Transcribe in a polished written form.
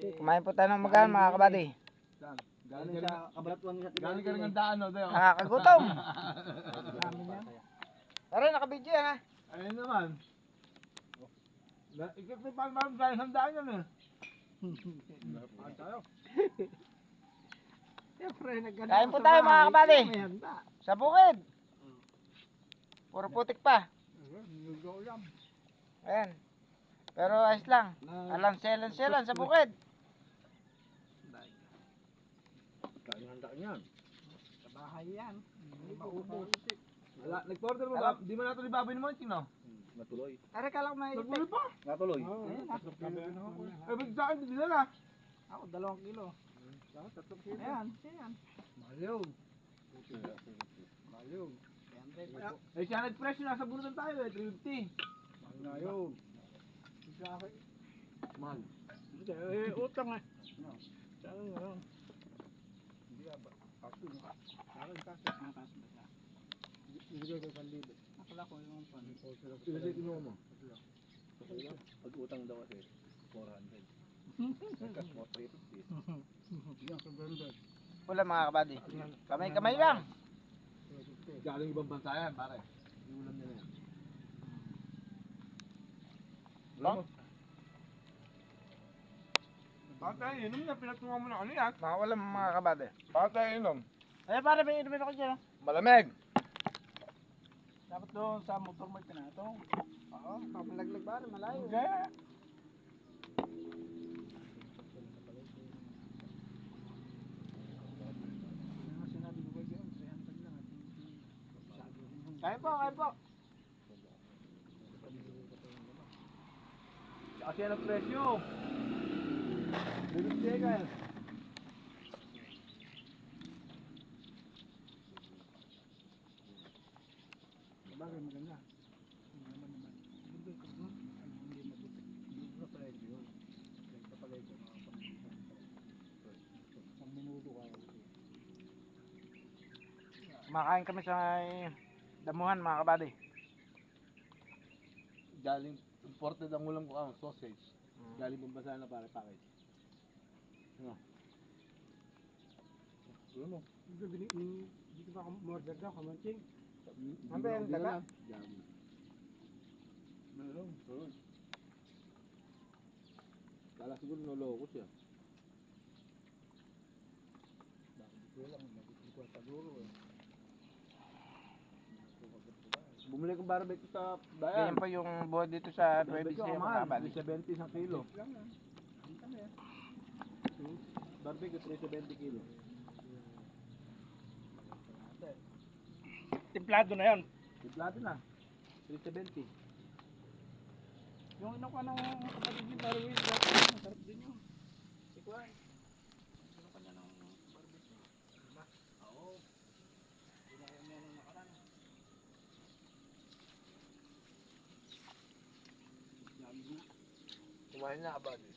Kumain po tayo ng magaan mga kabady. Galing sa kabalatuan niya. Galing ka rin ng daan, no? Nakakagutom. Tara, nakabidyo yan ha. Ayun naman. Ikot ni Palmar dahil ng daan yan eh. Kain po tayo mga kabady. Sa bukid. Puro putik pa. Ayan. Pero ayos lang. Alanselan sa bukid. Handa niyan. Sa bahay yan. Maubos. Wala, nag-order mo ba? Di mo natin ibaboy ni Monching, no? Natuloy. Tara ka lang may Nagbuloy pa. Natuloy. Eh, big sa akin, di na. Ako, 2 kilo. Ayan, ayan. Maliyog. Eh, siya nag-fresh, nasa bunutan tayo eh, 350. Ngayon. Mahal. Utang eh. Akala ko yung pan. Pag utang daw kasi 400. Kas mo 350. Wala mga kabady. Kamay-kamay lang. Galing ibang bansa yan, pare. Yung ulam nila yan. Lang? Bakit tayo inom na? Pinatungan mo na ano yan? Wala mga kabady. Bakit tayo inom? Eh, para may inumin ako dyan. Malamig. Dapat doon sa motor mo na ito. Oo, papalaglag ba? Malayo. Kaya. Kain po, kain po. Kasi yan ang presyo. Bilis ka yan. Bagay maganda. Makain kami sa damuhan mga kabady. Galing, imported ang ulam ko ang sausage. Galing pambasa na pare package. Ano? Ano? Dito ba order daw, kamanching? Ano Ano yung daga? Gabi. Meron, meron. Kala siguro noloko siya. Bumili kong barbecue sa bayan. Ganyan po yung buhat dito sa 20 Barbecue siya ang mga mahal, kabady. 370 isang kilo. Barbecue 370 kilo. Templado na yun. Timplado na. 370. Yung inukuha ng kapatid ni Darwin, masarap din yun. Si Kwan. Inukuha niya ng barbecue. Oo. Inukuha niya ng nakaraan. Kumain na, abad.